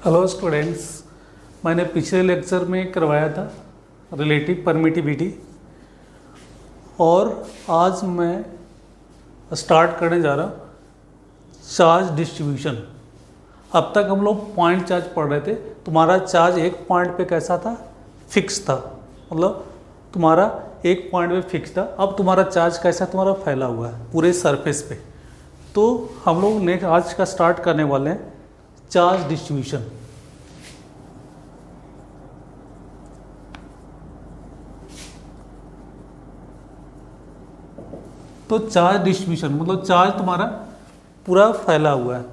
Hello students, मैंने पिछले lecture में करवाया था रिलेटिव परमिटिविटी और आज मैं स्टार्ट करने जा रहा हूँ चार्ज डिस्ट्रीब्यूशन। अब तक हम लोग पॉइंट चार्ज पढ़ रहे थे। तुम्हारा चार्ज एक पॉइंट पे कैसा था? फिक्स था, मतलब तुम्हारा एक पॉइंट पे फिक्स था। अब तुम्हारा चार्ज कैसा तुम्हारा फैला हुआ है पूरे सरफेस पे। तो हम लोग नेक्स्ट आज का स्टार्ट करने वाले हैं चार्ज डिस्ट्रीब्यूशन। तो चार्ज डिस्ट्रीब्यूशन मतलब चार्ज तुम्हारा पूरा फैला हुआ है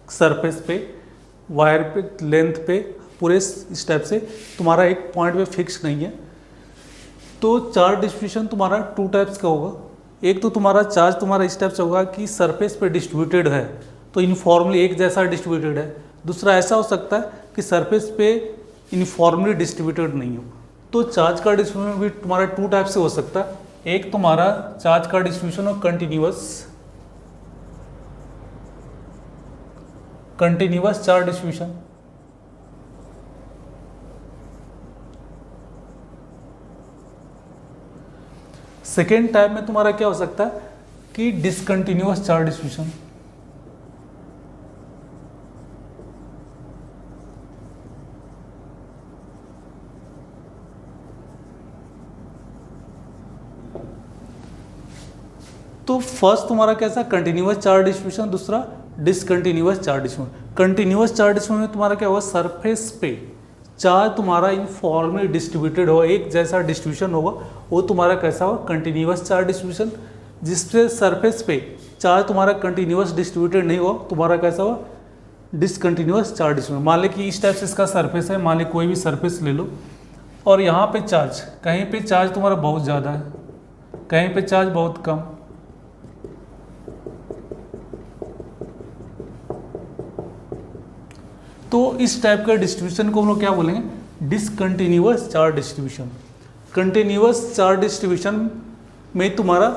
सरफेस पे, वायर पे, लेंथ पे, पूरे स्टेप से। तुम्हारा एक पॉइंट पे फिक्स नहीं है। तो चार्ज डिस्ट्रीब्यूशन तुम्हारा टू टाइप्स का होगा। एक तो तुम्हारा चार्ज तुम्हारा इस टाइप से होगा कि सरफेस पे डिस्ट्रीब्यूटेड है, तो यूनिफॉर्मली एक जैसा डिस्ट्रीब्यूटेड है। दूसरा ऐसा हो सकता है कि सरफेस पे यूनिफॉर्मली डिस्ट्रीब्यूटेड नहीं हो। तो चार्ज का डिस्ट्रीब्यूशन भी तुम्हारा टू टाइप से हो सकता है। एक तुम्हारा चार्ज का डिस्ट्रीब्यूशन हो continuous charge distribution. Second type में तुम्हारा क्या हो सकता है कि डिसकंटिन्यूअस चार्ज डिस्ट्रीब्यूशन। तो फर्स्ट तुम्हारा कैसा कंटिन्यूअस चार्ज डिस्ट्रीब्यूशन, दूसरा discontinuous charge distribution. Continuous charge distribution में तुम्हारा क्या होगा, सरफेस पे चार्ज तुम्हारा यूनिफॉर्मली डिस्ट्रीब्यूटेड होगा, एक जैसा डिस्ट्रीब्यूशन होगा, वो तुम्हारा कैसा होगा कंटिन्यूअस चार्ज डिस्ट्रीब्यूशन। जिससे सरफेस पे चार्ज तुम्हारा कंटिन्यूअस डिस्ट्रीब्यूटेड नहीं होगा, तुम्हारा कैसा होगा डिसकंटिन्यूअस चार्ज डिस्ट्रीब्यूशन। मान ली कि इस टाइप से इसका सरफेस है, मान ली कोई भी सरफेस ले लो और यहाँ पे चार्ज, कहीं पे चार्ज तुम्हारा बहुत ज़्यादा है, कहीं पे चार्ज बहुत कम। तो इस टाइप का डिस्ट्रीब्यूशन को हम लोग क्या बोलेंगे, discontinuous charge distribution. Continuous charge distribution में तुम्हारा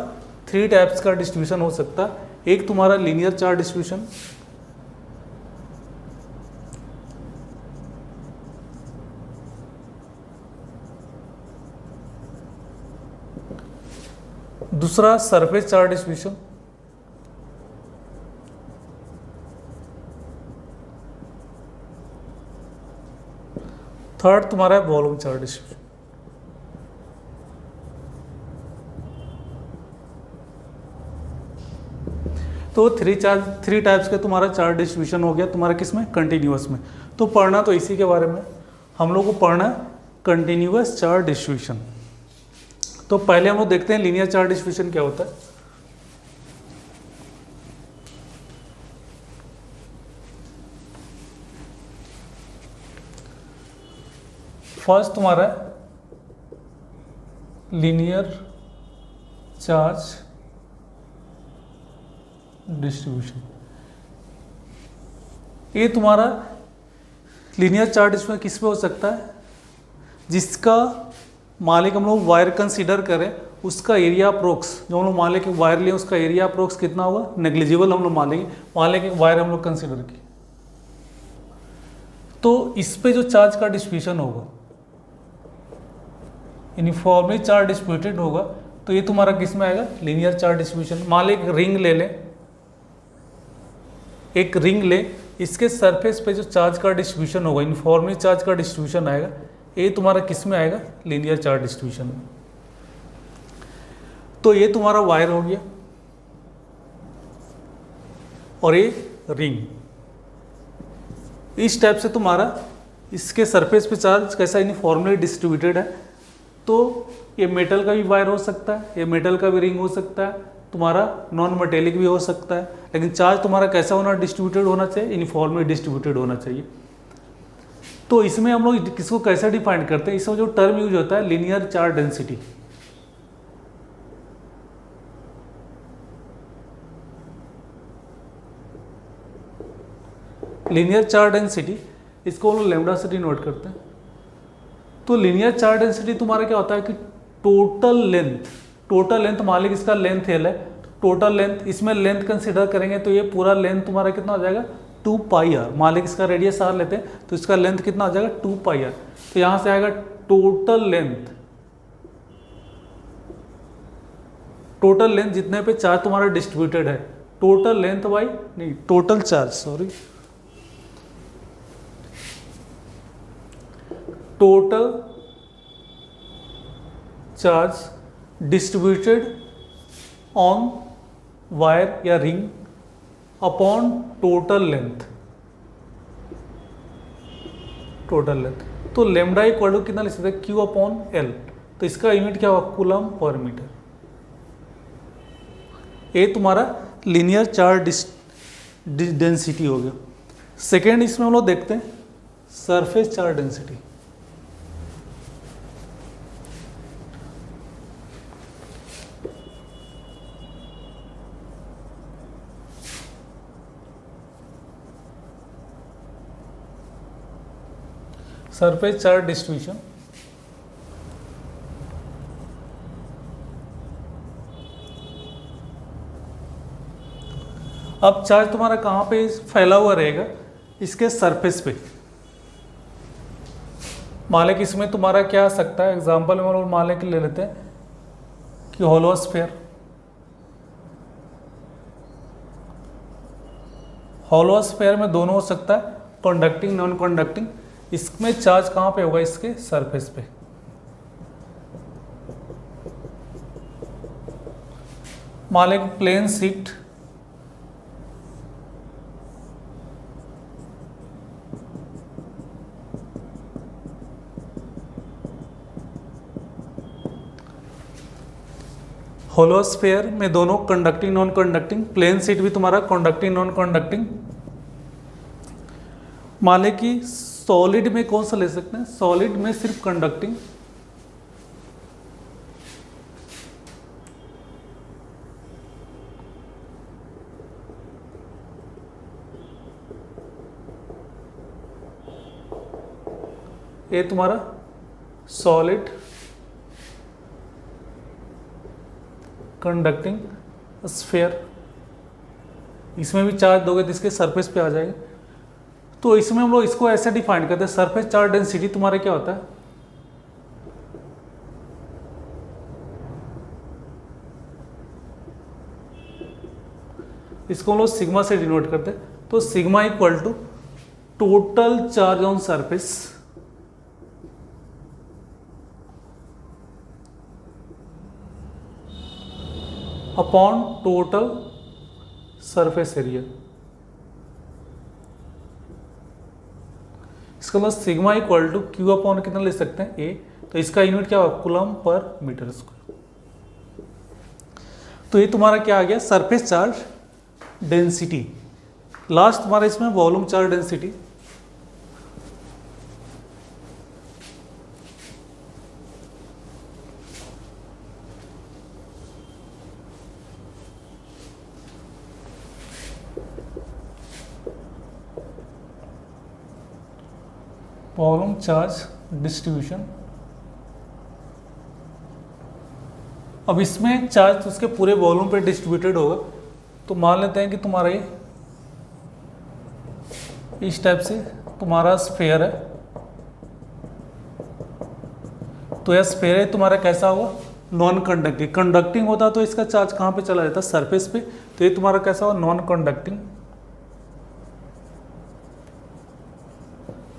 थ्री टाइप्स का डिस्ट्रीब्यूशन हो सकता है। एक तुम्हारा लीनियर चार्ज डिस्ट्रीब्यूशन, दूसरा सरफेस चार्ज डिस्ट्रीब्यूशन, थर्ड तुम्हारा है वॉल्यूम चार्ज डिस्ट्रीब्यूशन। तो थ्री टाइप्स के तुम्हारा चार्ज डिस्ट्रीब्यूशन हो गया तुम्हारा किसमें, कंटिन्यूअस में। तो पढ़ना तो इसी के बारे में हम लोग को पढ़ना है, कंटिन्यूअस चार्ज डिस्ट्रीब्यूशन। तो पहले हम लोग देखते हैं लीनियर चार्ज डिस्ट्रीब्यूशन क्या होता है। फर्स्ट तुम्हारा लीनियर चार्ज डिस्ट्रीब्यूशन। ये तुम्हारा लीनियर चार्ज डिस्ट्रीब्यूशन किस पे हो सकता है, जिसका मालिक हम लोग वायर कंसीडर करें, उसका एरिया अप्रोक्स, जो हम लोग मान लें कि वायर लिए उसका एरिया अप्रोक्स कितना होगा, नेग्लिजिबल हम लोग मान लेंगे। मान लें कि वायर हम लोग कंसीडर की, तो इस पे जो चार्ज का डिस्ट्रीब्यूशन होगा यूनिफॉर्मली चार्ज डिस्ट्रीब्यूटेड होगा। तो ये तुम्हारा किस में आएगा, लीनियर चार्ज डिस्ट्रीब्यूशन। मान लें एक रिंग ले लें, एक रिंग ले, इसके सरफेस पे जो चार्ज का डिस्ट्रीब्यूशन होगा, यूनिफॉर्मली चार्ज का डिस्ट्रीब्यूशन आएगा, ये तुम्हारा किस में आएगा, लीनियर चार्ज डिस्ट्रीब्यूशन में। तो ये तुम्हारा वायर हो गया और ये रिंग। इस टाइप से तुम्हारा इसके सरफेस पे चार्ज कैसा यूनिफॉर्मली डिस्ट्रीब्यूटेड है। तो ये मेटल का भी वायर हो सकता है, ये मेटल का भी रिंग हो सकता है, तुम्हारा नॉन मेटेलिक भी हो सकता है, लेकिन चार्ज तुम्हारा कैसा होना, डिस्ट्रीब्यूटेड होना चाहिए, यूनिफॉर्मली डिस्ट्रीब्यूटेड होना चाहिए। तो इसमें हम लोग किसको कैसे डिफाइन करते हैं, इसमें जो टर्म यूज होता है linear charge density. Linear charge density, इसको हम लोग लैम्डा से डिनोट करते हैं। तो लीनियर चार्ज डेंसिटी तुम्हारा क्या होता है कि टोटल लेंथ मान लीजिए इसका लेंथ एल है, टोटल लेंथ, इसमें लेंथ कंसीडर करेंगे तो ये पूरा लेंथ तुम्हारा कितना हो जाएगा, टू पाई आर। मान लीजिए इसका रेडियस आर लेते हैं तो इसका लेंथ कितना आ जाएगा, टू पाई आर। तो यहाँ से आएगा टोटल लेंथ, टोटल लेंथ जितने पे चार्ज तुम्हारा डिस्ट्रीब्यूटेड है, टोटल लेंथ बाई नहीं total charge, sorry, total charge distributed on wire या ring upon total length, total length. तो लेमडा इक्वल टू कितना लिख सकते हैं, क्यू अपॉन एल। तो इसका यूनिट क्या होगा, कूलम पर मीटर। ये तुम्हारा लीनियर चार्ज डेंसिटी हो गया। सेकेंड इसमें हम लोग देखते हैं surface charge density. Surface charge distribution, अब चार्ज तुम्हारा कहाँ पे फैला हुआ रहेगा, इसके सरफेस पे। मान लें कि इसमें तुम्हारा क्या आ सकता है, एग्जांपल में हम लोग मान लें कि ले लेते हैं कि होलो स्फीयर, होलो स्फीयर में दोनों हो सकता है, कंडक्टिंग नॉन कंडक्टिंग। इसमें चार्ज कहाँ पे होगा, इसके सरफेस पे। मान लें कि प्लेन शीट, होलो स्फीयर में दोनों conducting non conducting, plane sheet भी तुम्हारा कंडक्टिंग नॉन कंडक्टिंग। मान लें कि सॉलिड में कौन सा ले सकते हैं, सॉलिड में सिर्फ कंडक्टिंग, ये तुम्हारा सॉलिड कंडक्टिंग स्फीयर। इसमें भी चार्ज दोगे तो इसके सरफेस पे आ जाएगा। तो इसमें हम लोग इसको ऐसे डिफाइन करते हैं, सरफेस चार्ज डेंसिटी तुम्हारा क्या होता है, इसको हम लोग सिग्मा से डिनोट करते हैं। तो sigma equal to total charge on surface upon total surface area. इसका मतलब sigma equal to Q upon कितना ले सकते हैं, ए। तो इसका यूनिट क्या होगा, कूलम पर मीटर स्क्वायर। तो ये तुम्हारा क्या आ गया, सरफेस चार्ज डेंसिटी। लास्ट तुम्हारा इसमें volume charge density. Volume charge distribution. अब इसमें चार्ज उसके पूरे वॉल्यूम पे डिस्ट्रीब्यूटेड होगा। तो मान लेते हैं कि तुम्हारा ये इस टाइप से तुम्हारा स्फीयर है। तो यह स्फीयर है तुम्हारा कैसा होगा, नॉन कंडक्टिंग। कंडक्टिंग होता तो इसका चार्ज कहाँ पे चला जाता, सरफेस पे। तो ये तुम्हारा कैसा होगा, non conducting,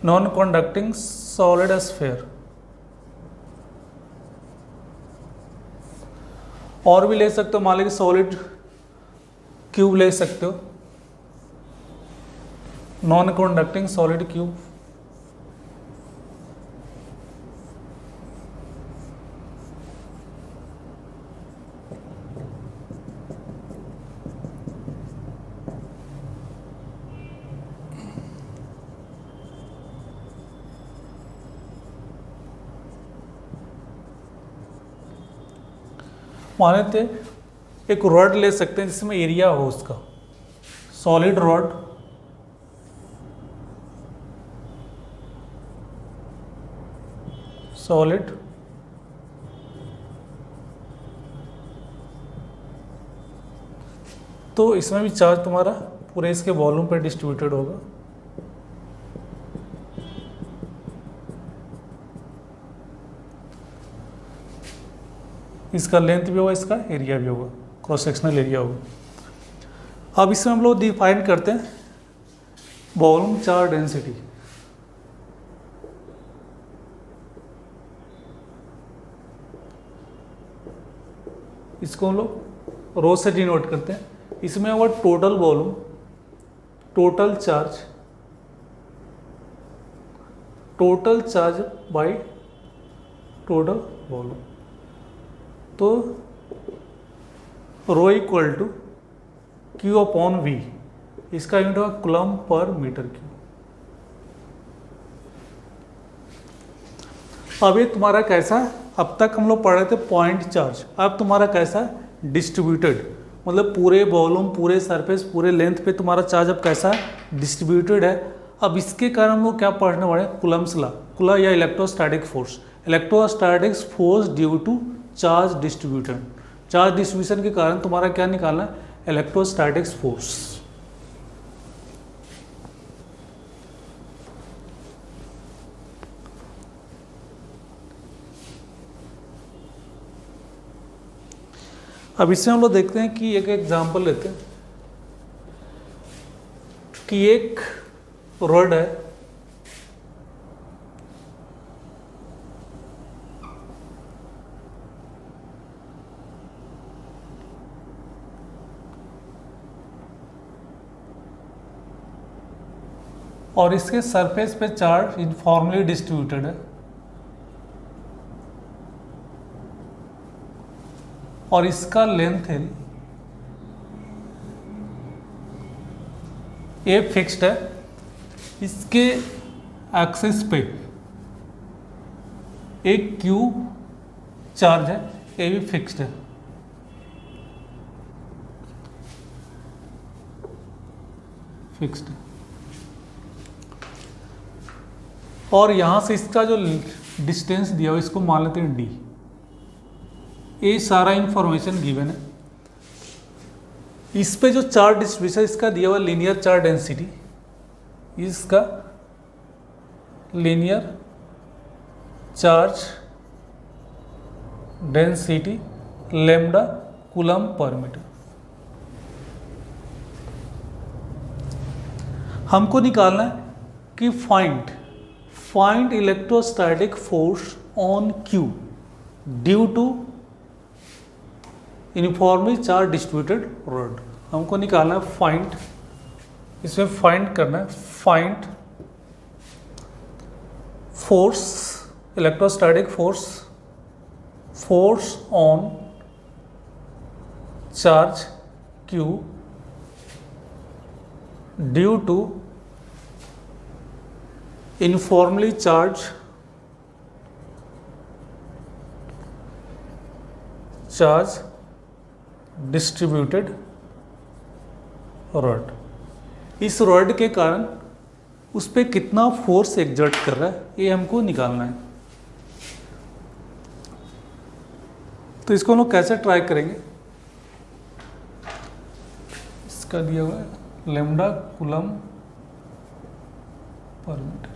non conducting solid sphere. और भी ले सकते हो, मान लीजिए सॉलिड क्यूब ले सकते हो, नॉन कंडक्टिंग सॉलिड क्यूब। मान लेते एक रॉड ले सकते हैं जिसमें एरिया हो उसका, सॉलिड रॉड, सॉलिड तो इसमें भी चार्ज तुम्हारा पूरे इसके वॉल्यूम पे डिस्ट्रीब्यूटेड होगा। इसका लेंथ भी होगा, इसका एरिया भी होगा, क्रॉस सेक्शनल एरिया होगा। अब इसमें हम लोग डिफाइन करते हैं वॉल्यूम चार्ज डेंसिटी। इसको हम लोग रो से डिनोट करते हैं। इसमें होगा total volume, total charge by total volume. तो rho equal to Q upon V, इसका यूनिट होगा कूलम पर मीटर क्यूब। अब ये तुम्हारा कैसा, अब तक हम लोग पढ़ रहे थे पॉइंट चार्ज, अब तुम्हारा कैसा डिस्ट्रीब्यूटेड, मतलब पूरे वॉल्यूम, पूरे सरफेस, पूरे लेंथ पे तुम्हारा चार्ज अब कैसा डिस्ट्रीब्यूटेड है। अब इसके कारण हम लोग क्या पढ़ने वाले हैं, कूलम्स लॉ, कूलम या electrostatic force, electrostatic force due to charge distribution. Charge distribution के कारण तुम्हारा क्या निकालना है, इलेक्ट्रोस्टैटिक्स फोर्स। अब इसमें हम लोग देखते हैं कि एक एग्जांपल लेते हैं कि एक रॉड है, और इसके सरफेस पे चार्ज यूनिफॉर्मली डिस्ट्रीब्यूटेड है, और इसका लेंथ है ए फिक्स्ड है, इसके एक्सिस पे एक क्यू चार्ज है, ए भी फिक्स्ड है। फिक्स्ड है, और यहां से इसका जो डिस्टेंस दिया हुआ इसको मान लेते हैं डी। ये सारा इंफॉर्मेशन गिवन है। इस पे जो चार्ज डिस्ट्रीब्यूशन इसका दिया हुआ लीनियर चार्ज डेंसिटी, इसका linear charge density lambda coulomb per metre. हमको निकालना है कि find electrostatic force on Q due to uniformly charge distributed rod. हमको निकालना है फाइंड, इसमें फाइंड करना है find force, electrostatic force on charge Q due to uniformly charge distributed rod. इस रॉड के कारण उस पर कितना फोर्स एक्सर्ट कर रहा है, ये हमको निकालना है। तो इसको हम लोग कैसे ट्राई करेंगे, इसका दिया हुआ है लैम्डा कूलम पर मीटर।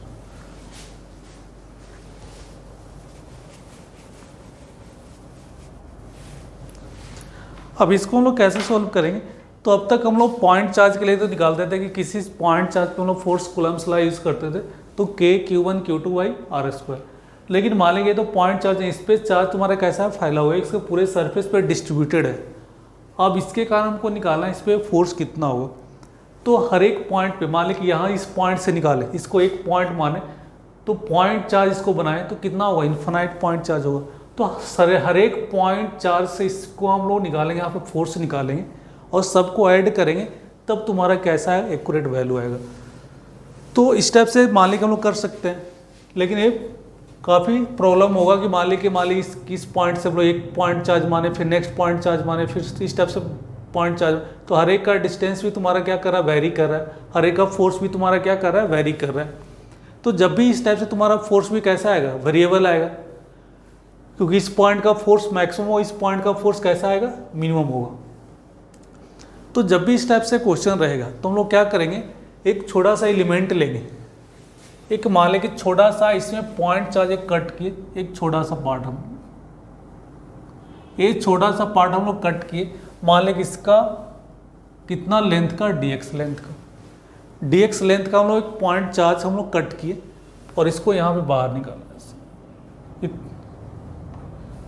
अब इसको हम लोग कैसे सॉल्व करेंगे, तो अब तक हम लोग पॉइंट चार्ज के लिए तो निकालते थे कि किसी पॉइंट चार्ज पे हम लोग फोर्स कूलम्स लॉ यूज करते थे, तो K Q1 Q2 by are square. लेकिन मान लीजिए तो पॉइंट चार्ज है, इस पे चार्ज तुम्हारा कैसा है, फैला हुआ है, इसके पूरे सरफेस पे डिस्ट्रीब्यूटेड है। अब इसके कारण हमको निकालना है इस पर फोर्स कितना होगा। तो हर एक पॉइंट पे मान लीजिए कि यहाँ इस पॉइंट से निकाले, इसको एक पॉइंट माने, तो पॉइंट चार्ज इसको बनाए तो कितना होगा, इन्फिनाइट पॉइंट चार्ज होगा। तो हर एक पॉइंट चार्ज से इसको हम लोग निकालेंगे, यहाँ पे फोर्स निकालेंगे और सबको ऐड करेंगे, तब तुम्हारा कैसा है एक्यूरेट वैल्यू आएगा। तो इस टाइप से मान लीजिए हम लोग कर सकते हैं, लेकिन ये काफ़ी प्रॉब्लम होगा कि मान लीजिए किस पॉइंट से हम लोग एक पॉइंट चार्ज माने, फिर नेक्स्ट पॉइंट चार्ज माने, फिर इस टाइप से पॉइंट चार्ज। तो हर एक का डिस्टेंस भी तुम्हारा क्या कर रहा है, वेरी कर रहा है, हर एक का फोर्स भी तुम्हारा क्या कर रहा है, वेरी कर रहा है। तो जब भी इस टाइप से तुम्हारा फोर्स भी कैसा आएगा, वेरिएबल आएगा, क्योंकि इस पॉइंट का फोर्स मैक्सिमम हो, इस पॉइंट का फोर्स कैसा आएगा, मिनिमम होगा। तो जब भी इस टाइप से क्वेश्चन रहेगा तो हम लोग क्या करेंगे, एक छोटा सा एलिमेंट लेंगे, एक मान लें कि छोटा सा इसमें पॉइंट चार्ज एक कट किए, एक छोटा सा पार्ट हम लोग कट किए, मान लें कि इसका कितना लेंथ का dx लेंथ का हम लोग एक पॉइंट चार्ज हम लोग कट किए और इसको यहाँ पे बाहर निकाला,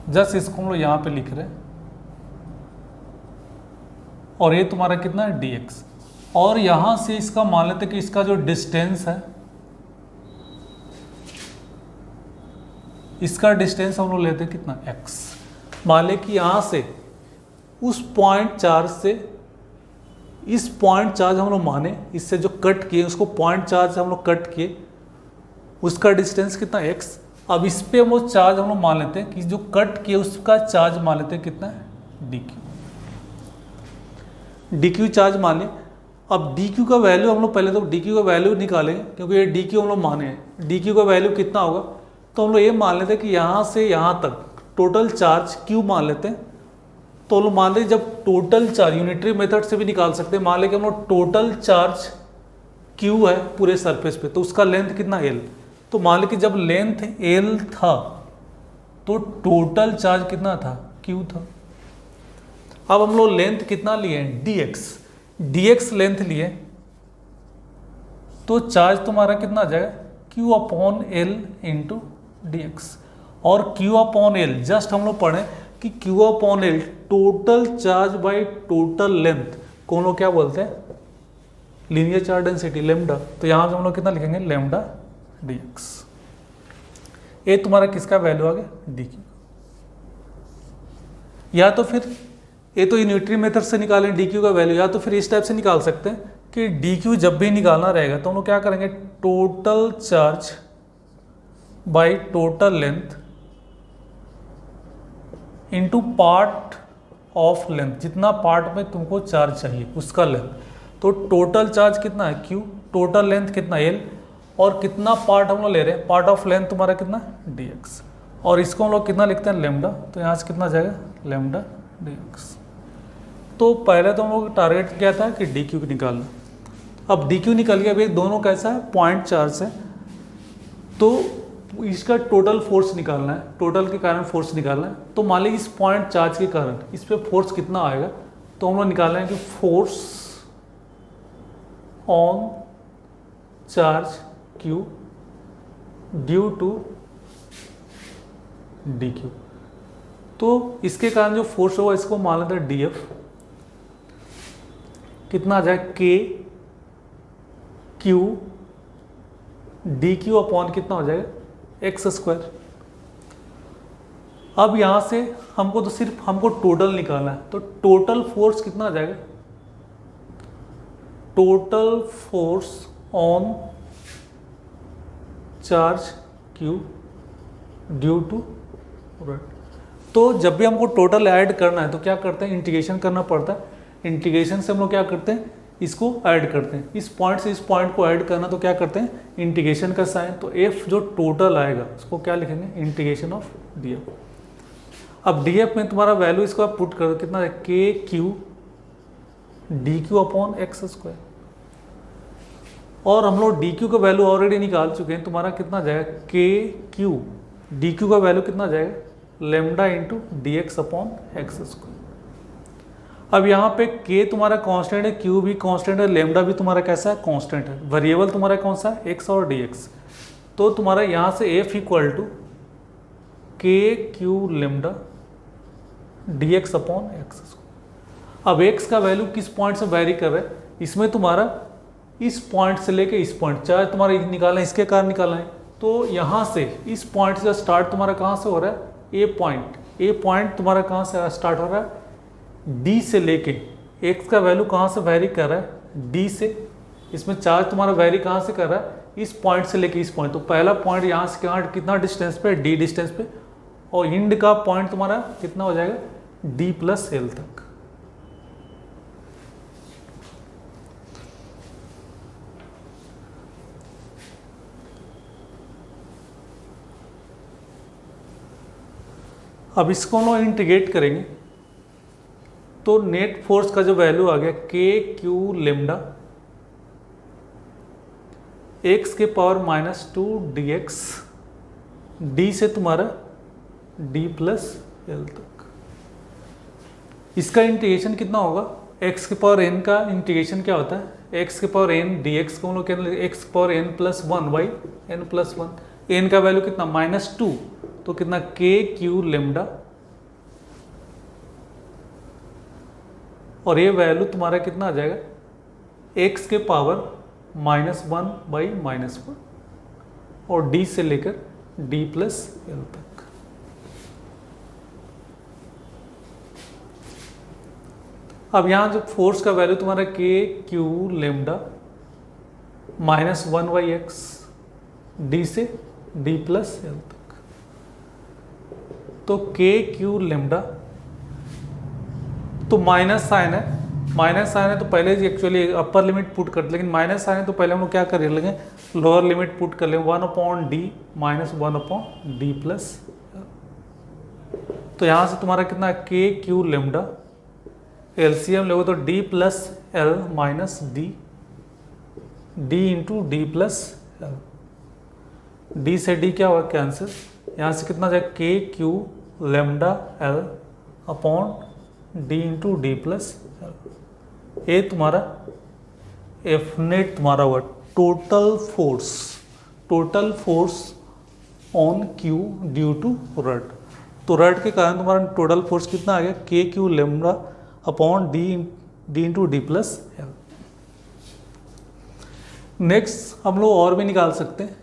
जस्ट इसको हम लोग यहाँ पे लिख रहे हैं और ये तुम्हारा कितना है dx, और यहाँ से इसका मान लेते कि इसका जो डिस्टेंस है, इसका डिस्टेंस हम लोग लेते हैं कितना x। मान ले कि यहाँ से उस पॉइंट चार्ज से इस पॉइंट चार्ज हम लोग माने, इससे जो कट किए उसको पॉइंट चार्ज हम लोग कट किए, उसका डिस्टेंस कितना x। अब इस पे हम लोग चार्ज हम लोग मान लेते हैं कि जो कट किए उसका चार्ज मान लेते हैं कितना है dq चार्ज मान लें। अब dq का वैल्यू हम लोग पहले तो dq का वैल्यू निकालेंगे, क्योंकि ये dq हम लोग माने हैं, dq का वैल्यू कितना होगा, तो हम लोग ये मान लेते हैं कि यहाँ से यहाँ तक टोटल चार्ज q मान लेते हैं। तो हम लोग मान लें जब टोटल चार्ज यूनिटरी मेथड से भी निकाल सकते हैं, मान लें कि हम लोग टोटल चार्ज q है पूरे सरफेस पे, तो उसका लेंथ कितना l। तो मान लें कि जब लेंथ l था तो टोटल चार्ज कितना था q था। अब हम लोग लेंथ कितना लिए dx लेंथ लिए, तो चार्ज तुम्हारा कितना आ जाएगा q upon l into dx। और q अपॉन l जस्ट हम लोग पढ़ें कि q upon l total charge by total length को हम लोग क्या बोलते हैं, लीनियर चार्ज डेंसिटी लेमडा। तो यहाँ से हम लोग कितना लिखेंगे लेमडा dx। ये तुम्हारा किसका वैल्यू आ गया dq। या तो फिर ये तो यूनिटरी मेथड से निकालें dq का वैल्यू, या तो फिर इस टाइप से निकाल सकते हैं कि dq जब भी निकालना रहेगा तो हम लोग क्या करेंगे, total charge by total length into part of length, जितना पार्ट में तुमको चार्ज चाहिए उसका लेंथ। तो टोटल चार्ज कितना है q, टोटल लेंथ कितना l, और कितना पार्ट हम लोग ले रहे हैं, पार्ट ऑफ लेंथ तुम्हारा कितना dx, और इसको हम लोग कितना लिखते हैं लेमडा। तो यहाँ से कितना जाएगा लेमडा dx। तो पहले तो हम लोग टारगेट क्या था कि dq निकालना। अब dq निकल गया, अभी दोनों कैसा है पॉइंट चार्ज है, तो इसका टोटल फोर्स निकालना है, टोटल के कारण फोर्स निकालना है। तो मान लीजिए इस पॉइंट चार्ज के कारण इस पे फोर्स कितना आएगा, तो हम लोग निकालना है कि force on charge q due to dq। तो इसके कारण जो फोर्स होगा इसको मान लेते हैं df, कितना आ जाए k q dq अपॉन कितना हो जाएगा एक्स स्क्वायर। अब यहां से हमको तो सिर्फ हमको टोटल निकालना है, तो टोटल फोर्स कितना आ जाएगा, total force on charge q due to. तो जब भी हमको टोटल ऐड करना है तो क्या करते हैं, इंटीग्रेशन करना पड़ता है। इंटीग्रेशन से हम लोग क्या करते हैं, इसको ऐड करते हैं, इस पॉइंट से इस पॉइंट को ऐड करना, तो क्या करते हैं इंटीग्रेशन का साइन। तो f जो टोटल आएगा उसको क्या लिखेंगे, इंटीग्रेशन ऑफ df। अब df में तुम्हारा वैल्यू इसको आप पुट कर दो, कितना है k q dq upon x square. और हम लोग dq का वैल्यू ऑलरेडी निकाल चुके हैं, तुम्हारा कितना जाएगा k q dq का वैल्यू कितना जाएगा lambda into dx upon x square. अब यहाँ पे k तुम्हारा कांस्टेंट है, q भी कांस्टेंट है, लेमडा भी तुम्हारा कैसा है कांस्टेंट है, वेरिएबल तुम्हारा कौन सा है x और dx। तो तुम्हारा यहाँ से f equal to k q lambda dx upon x. अब x का वैल्यू किस पॉइंट से वेरी कर रहा है, इसमें तुम्हारा इस पॉइंट से लेके इस पॉइंट, चाहे तुम्हारा निकालना है इसके कारण निकालना है, तो यहाँ से इस पॉइंट से स्टार्ट तुम्हारा कहाँ से हो रहा है, ए पॉइंट तुम्हारा कहाँ से स्टार्ट हो रहा है D से लेके, x का वैल्यू कहाँ से वेरी कर रहा है D से, इसमें चार्ज तुम्हारा वेरी कहाँ से कर रहा है इस पॉइंट से लेके इस पॉइंट। तो पहला पॉइंट यहाँ से कहाँ कितना डिस्टेंस पे, D डिस्टेंस पे, और इंड का पॉइंट तुम्हारा कितना हो जाएगा D प्लस L तक। अब इसको हम लोग इंटीग्रेट करेंगे तो नेट फोर्स का जो वैल्यू आ गया के क्यू लेमडा एक्स के पावर -2 dx, डी से तुम्हारा d प्लस एल तक। इसका इंटीग्रेशन कितना होगा, x के पावर n का इंटीग्रेशन क्या होता है, x के पावर n dx को हम लोग क्या, एक्स के power n plus one by n plus one, n का वैल्यू कितना -2, तो कितना के क्यू लेमडा, और ये वैल्यू तुम्हारा कितना आ जाएगा x के पावर -1 बाई -1, और d से लेकर d प्लस एल तक। अब यहां जो फोर्स का वैल्यू तुम्हारा के Q lambda -1 by x, D से d प्लस एल तक, तो के क्यू लेमडा, तो माइनस साइन है तो पहले एक्चुअली अपर लिमिट पुट करते, लेकिन माइनस साइन है तो पहले हम लोग क्या कर लेंगे, लोअर लिमिट पुट कर लेंगे, 1/d माइनस 1/d प्लस। तो यहाँ से तुम्हारा कितना के क्यू लेमडा, एलसीएम लोगे तो d plus L minus D into D plus L, D से डी क्या होगा कैंसिल, यहाँ से कितना जाएगा K Q lambda L upon D into D plus L. ये तुम्हारा एफ नेट तुम्हारा हुआ total force on Q due to rod. तो रड के कारण तुम्हारा टोटल फोर्स कितना आ गया, K Q lambda upon D into D plus L. Next हम लोग और भी निकाल सकते हैं,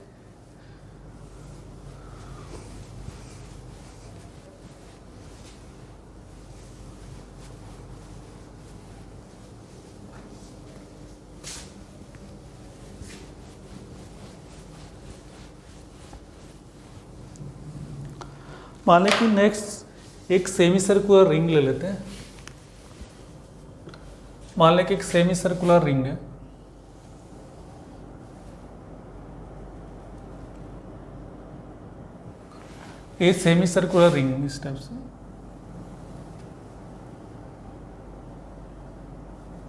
मान लें कि नेक्स्ट एक सेमी सर्कुलर रिंग ले लेते हैं। मान लें कि एक सेमी सर्कुलर रिंग है, ये सेमी सर्कुलर रिंग इस टाइप से,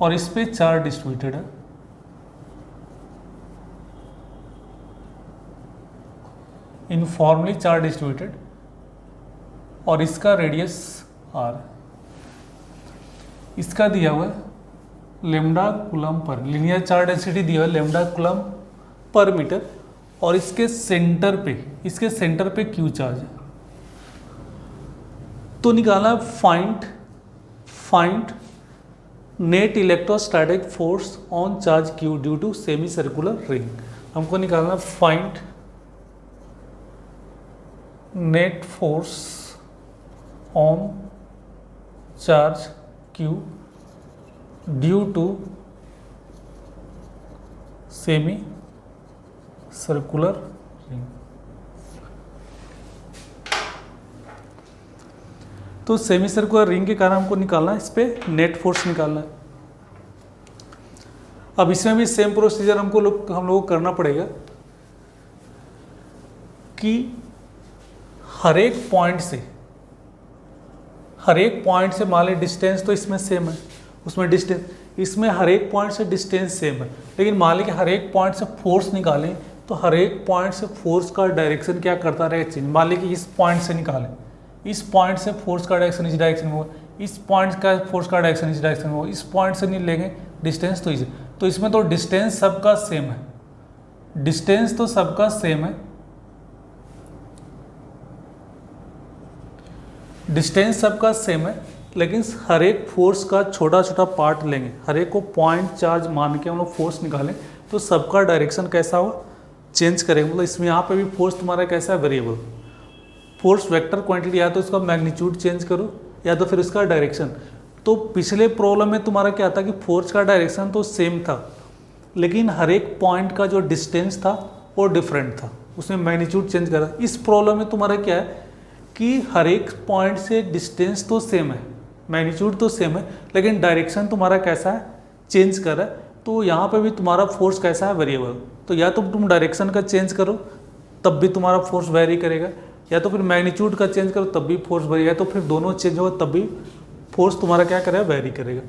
और इस पे चार्ज डिस्ट्रीब्यूटेड है, यूनिफॉर्मली चार्ज डिस्ट्रीब्यूटेड, और इसका रेडियस r, इसका दिया हुआ है lambda coulomb per, linear charge density दिया हुआ है लेमडा कूलम पर मीटर, और इसके सेंटर पे क्यू चार्ज है। तो निकालना find net electrostatic force on charge Q due to semi circular ring. हमको निकालना find net force on charge Q due to semi circular ring. तो सेमी सर्कुलर रिंग के कारण हमको निकालना है, इस पे नेट फोर्स निकालना है। अब इसमें भी सेम प्रोसीजर हम लोगों को करना पड़ेगा कि हर एक पॉइंट से मान लें डिस्टेंस तो इसमें सेम है, उसमें डिस्टेंस, इसमें हर एक पॉइंट से डिस्टेंस सेम है, लेकिन मान लें कि हर एक पॉइंट से फोर्स निकालें तो हर एक पॉइंट से फोर्स का डायरेक्शन क्या करता रहेगा, चेंज। मान लें कि इस पॉइंट से निकालें, इस पॉइंट से फोर्स का डायरेक्शन इस डायरेक्शन में होगा, इस पॉइंट का फोर्स का डायरेक्शन इस डायरेक्शन में होगा, इस पॉइंट से नहीं लेंगे डिस्टेंस तो इसे, तो इसमें तो डिस्टेंस सबका सेम है, डिस्टेंस तो सबका सेम है, डिस्टेंस सबका सेम है, लेकिन हर एक फोर्स का छोटा छोटा पार्ट लेंगे, हर एक को पॉइंट चार्ज मान के हम लोग फोर्स निकालें तो सबका डायरेक्शन कैसा हो, चेंज करेंगे। मतलब इसमें यहाँ पे भी फोर्स तुम्हारा कैसा है, वेरिएबल फोर्स वेक्टर क्वांटिटी, या तो उसका मैग्नीट्यूड चेंज करो या तो फिर उसका डायरेक्शन। तो पिछले प्रॉब्लम में तुम्हारा क्या था कि फोर्स का डायरेक्शन तो सेम था, लेकिन हर एक पॉइंट का जो डिस्टेंस था वो डिफरेंट था, उसमें मैग्नीट्यूड चेंज करा। इस प्रॉब्लम में तुम्हारा क्या है कि हर एक पॉइंट से डिस्टेंस तो सेम है, मैग्नीट्यूड तो सेम है, लेकिन डायरेक्शन तुम्हारा कैसा है, चेंज कर रहा है। तो यहाँ पे भी तुम्हारा फोर्स कैसा है, वेरिएबल। तो या तो तुम डायरेक्शन का चेंज करो तब भी तुम्हारा फोर्स वेरी करेगा, या तो फिर मैग्नीट्यूड का चेंज करो तब भी फोर्स वेरी, या तो फिर दोनों चेंज होगा तब भी फोर्स तुम्हारा क्या करेगा, वेरी करेगा।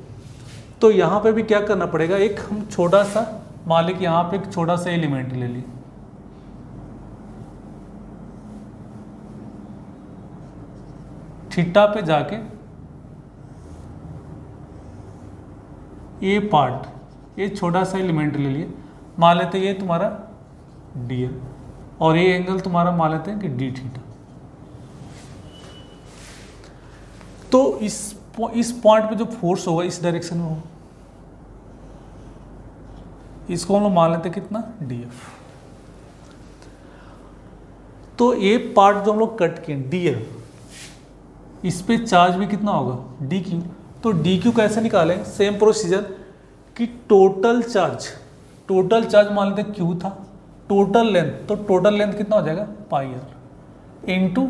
तो यहाँ पे भी क्या करना पड़ेगा, एक हम छोटा सा मान लें कि यहाँ पे एक छोटा सा एलिमेंट ले लिए, थीटा पे जाके ये पार्ट, ये छोटा सा एलिमेंट ले लिए, मान लेते हैं ये तुम्हारा dl, और ये एंगल तुम्हारा मान लेते हैं कि d थीटा। तो इस पॉइंट पे जो फोर्स होगा इस डायरेक्शन में होगा, इसको हम लोग मान लेते हैं कितना, df। तो ये पार्ट जो हम लोग कट किए dl, इस पे चार्ज भी कितना होगा, dq। तो dq कैसे निकालें, सेम प्रोसीजर कि टोटल चार्ज मान लेते हैं q था, टोटल लेंथ, तो टोटल लेंथ कितना हो जाएगा, पाई r इंटू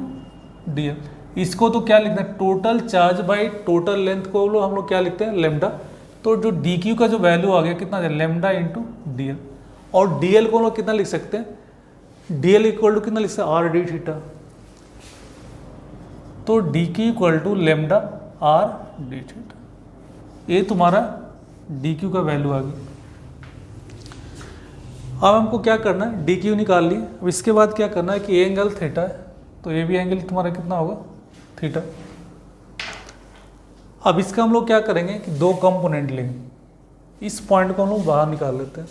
dl। इसको तो क्या लिखते हैं, total charge by total length को हम लोग क्या लिखते हैं, लेमडा। तो जो dq का जो वैल्यू आ गया कितना आ जाएगा, लेमडा इंटू dl। और dl को हम लोग कितना लिख सकते हैं, dl इक्वल टू कितना लिख सकते हैं, आर डी थीटा। तो dq equal to lambda R D theta, ये तुम्हारा dq का वैल्यू आ गया। अब हमको क्या करना है, dq निकाल लिए। अब इसके बाद क्या करना है कि ये एंगल थीटा है, तो ये भी एंगल तुम्हारा कितना होगा, थीटा। अब इसका हम लोग क्या करेंगे कि दो कंपोनेंट लेंगे, इस पॉइंट को हम लोग बाहर निकाल लेते हैं।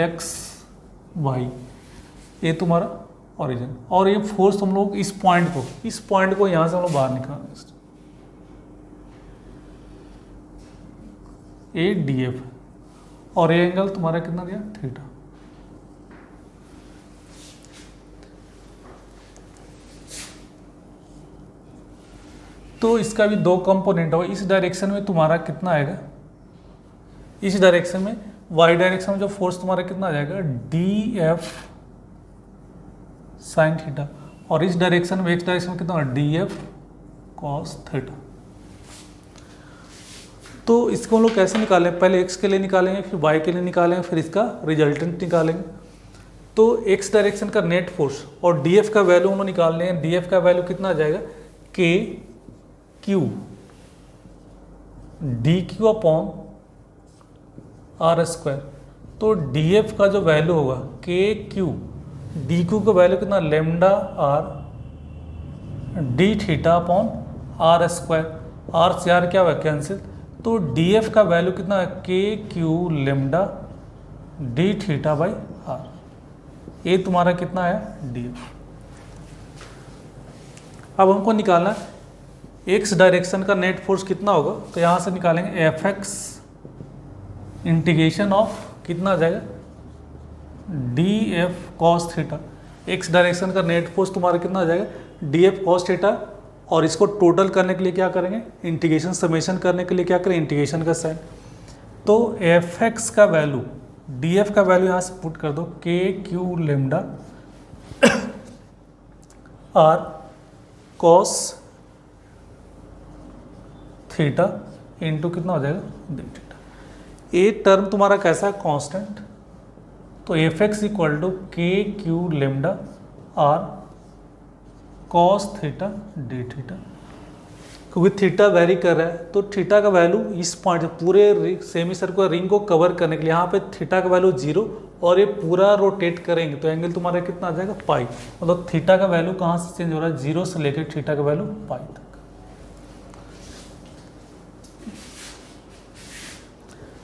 एक्स वाई, ये तुम्हारा ओरिजिन, और ये फोर्स हम लोग इस पॉइंट को यहां से हम लोग बाहर निकालेंगे। ए डी एफ, और ये एंगल तुम्हारा कितना दिया, थीटा। तो इसका भी दो कंपोनेंट होगा। इस डायरेक्शन में तुम्हारा कितना आएगा, इस डायरेक्शन में वाई डायरेक्शन में जो फोर्स तुम्हारा कितना आ जाएगा, डी एफ साइन थीटा, और इस डायरेक्शन में एक्स डायरेक्शन में कितना होगा, डी एफ कॉस थीटा। तो इसको हम लोग कैसे निकालें, पहले x के लिए निकालेंगे, फिर y के लिए निकालेंगे, फिर इसका रिजल्टेंट निकालेंगे। तो x डायरेक्शन का नेट फोर्स और df का वैल्यू हम लोग निकाल लेंगे। df का वैल्यू कितना आ जाएगा, k q dq upon R square. तो df का जो वैल्यू होगा k q dq का वैल्यू कितना, lambda r d theta upon R square. R से आर क्या हुआ, कैंसिल। तो df का वैल्यू कितना है, k q lambda d theta by R. ये तुम्हारा कितना है, df। अब हमको निकालना है x डायरेक्शन का नेट फोर्स कितना होगा, तो यहाँ से निकालेंगे fx इंटीग्रेशन ऑफ कितना आ जाएगा, df cos theta. x direction का नेट फोर्स तुम्हारा कितना आ जाएगा, df cos थीटा, और इसको टोटल करने के लिए क्या करेंगे, इंटीग्रेशन समेशन करने के लिए क्या करें, इंटीग्रेशन का साइन। तो fx का वैल्यू, df का वैल्यू यहाँ से पुट कर दो, k q lambda r cos theta into कितना हो जाएगा, d थीटा। ये टर्म तुम्हारा कैसा है, कांस्टेंट। तो fx equal to k q lambda r cos theta d theta. क्योंकि थीटा वेरी कर रहा है, तो थीटा का वैल्यू इस पॉइंट पूरे सेमी सर्कुलर रिंग को कवर करने के लिए यहाँ पे थीटा का वैल्यू 0, और ये पूरा रोटेट करेंगे तो एंगल तुम्हारा कितना आ जाएगा, पाई। मतलब थीटा का वैल्यू कहाँ से चेंज हो रहा है, 0 से लेकर थीटा का वैल्यू पाई तक।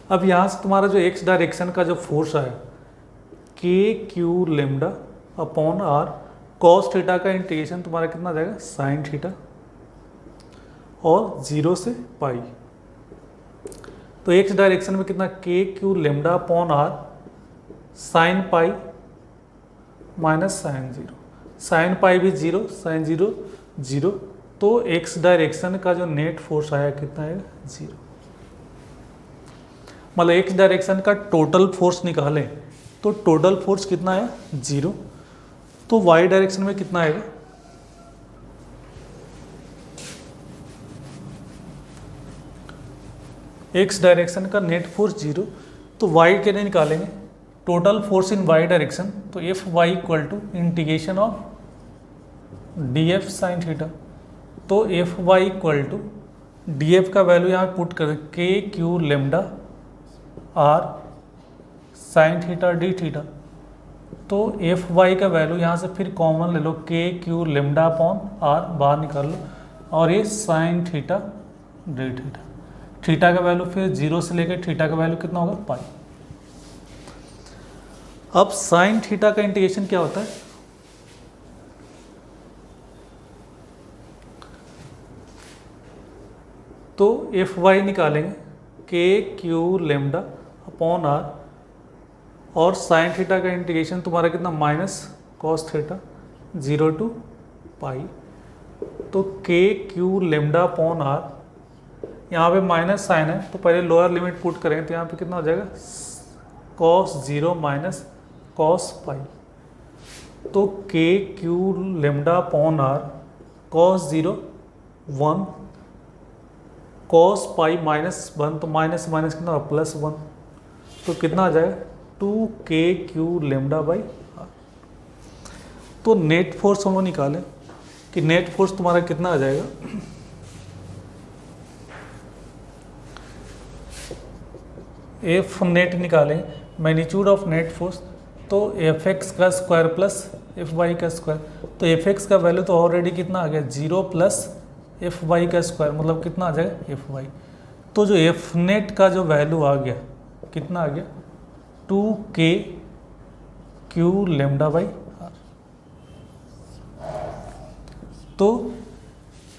अब यहाँ से तुम्हारा जो एक्स डायरेक्शन का जो फोर्स है, K Q lambda upon R cos theta का इंटीग्रेशन तुम्हारा कितना आ जाएगा, साइन थीटा, और 0 से पाई। तो एक्स डायरेक्शन में कितना, K Q lambda upon R sine pi minus sine 0, sine pi भी 0, साइन 0 0। तो एक्स डायरेक्शन का जो नेट फोर्स आया कितना है, 0। मतलब एक्स डायरेक्शन का टोटल फोर्स निकालें तो टोटल फोर्स कितना है, 0। तो वाई डायरेक्शन में कितना आएगा, एक्स डायरेक्शन का नेट फोर्स 0, तो वाई के लिए निकालेंगे total force in Y direction, तो F Y equal to integration of D F sine theta. तो F Y equal to D F का वैल्यू यहाँ पुट कर के Q lambda R sine theta D theta. तो एफ वाई का value यहाँ से फिर कॉमन ले लो, के क्यू लेमडा अपॉन आर बाहर निकाल लो, और ये sign theta D theta. Theta का वैल्यू फिर 0 से लेकर थीटा का वैल्यू कितना होगा पाई। अब साइन थीटा का इंटीग्रेशन क्या होता है, तो एफ वाई निकालेंगे के क्यू लेमडा अपॉन आर, और साइन थीटा का इंटीग्रेशन तुम्हारा कितना माइनस कॉस थीटा 0 टू पाई। तो K Q lambda upon are, यहाँ पे माइनस साइन है तो पहले लोअर लिमिट पुट करेंगे, तो यहाँ पे कितना हो जाएगा कॉस 0 माइनस कॉस पाई। तो K Q lambda upon R cos 0 1 cos pi minus 1, तो माइनस माइनस कितना प्लस 1, तो कितना आ जाएगा 2 K Q lambda by R. तो नेट फोर्स हम लोग निकालें कि नेट फोर्स तुम्हारा कितना आ जाएगा, एफ नेट निकालें मैग्नीट्यूड ऑफ नेट फोर्स, तो एफ एक्स का स्क्वायर प्लस एफ वाई का स्क्वायर। तो एफ एक्स का वैल्यू तो ऑलरेडी कितना आ गया 0 प्लस एफ वाई का स्क्वायर, मतलब कितना आ जाएगा एफ वाई। तो जो एफ नेट का जो वैल्यू आ गया कितना आ गया 2 K Q lambda by R. तो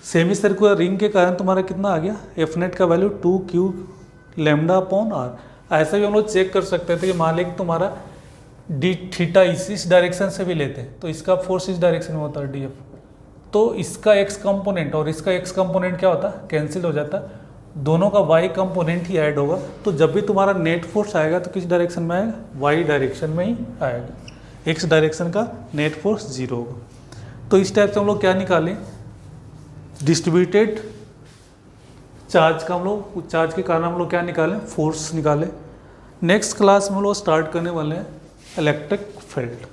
सेमी सर्कुलर रिंग के कारण तुम्हारा कितना आ गया एफ नेट का value 2 Q lambda upon R. ऐसा भी हम लोग चेक कर सकते थे कि मान लें कि तुम्हारा डी थीटा इस डायरेक्शन से भी लेते हैं, तो इसका फोर्स इस डायरेक्शन में होता है डी एफ, तो इसका एक्स कंपोनेंट और इसका एक्स कंपोनेंट क्या होता है कैंसिल हो जाता है, दोनों का वाई कंपोनेंट ही ऐड होगा। तो जब भी तुम्हारा नेट फोर्स आएगा तो किस डायरेक्शन में आएगा वाई डायरेक्शन में ही आएगा, एक्स डायरेक्शन का नेट फोर्स 0 होगा। तो इस टाइप से हम लोग क्या निकालें डिस्ट्रीब्यूटेड चार्ज का, हम लोग चार्ज के कारण हम लोग क्या निकालें फोर्स निकालें। नेक्स्ट क्लास में हम लोग स्टार्ट करने वाले हैं इलेक्ट्रिक फील्ड।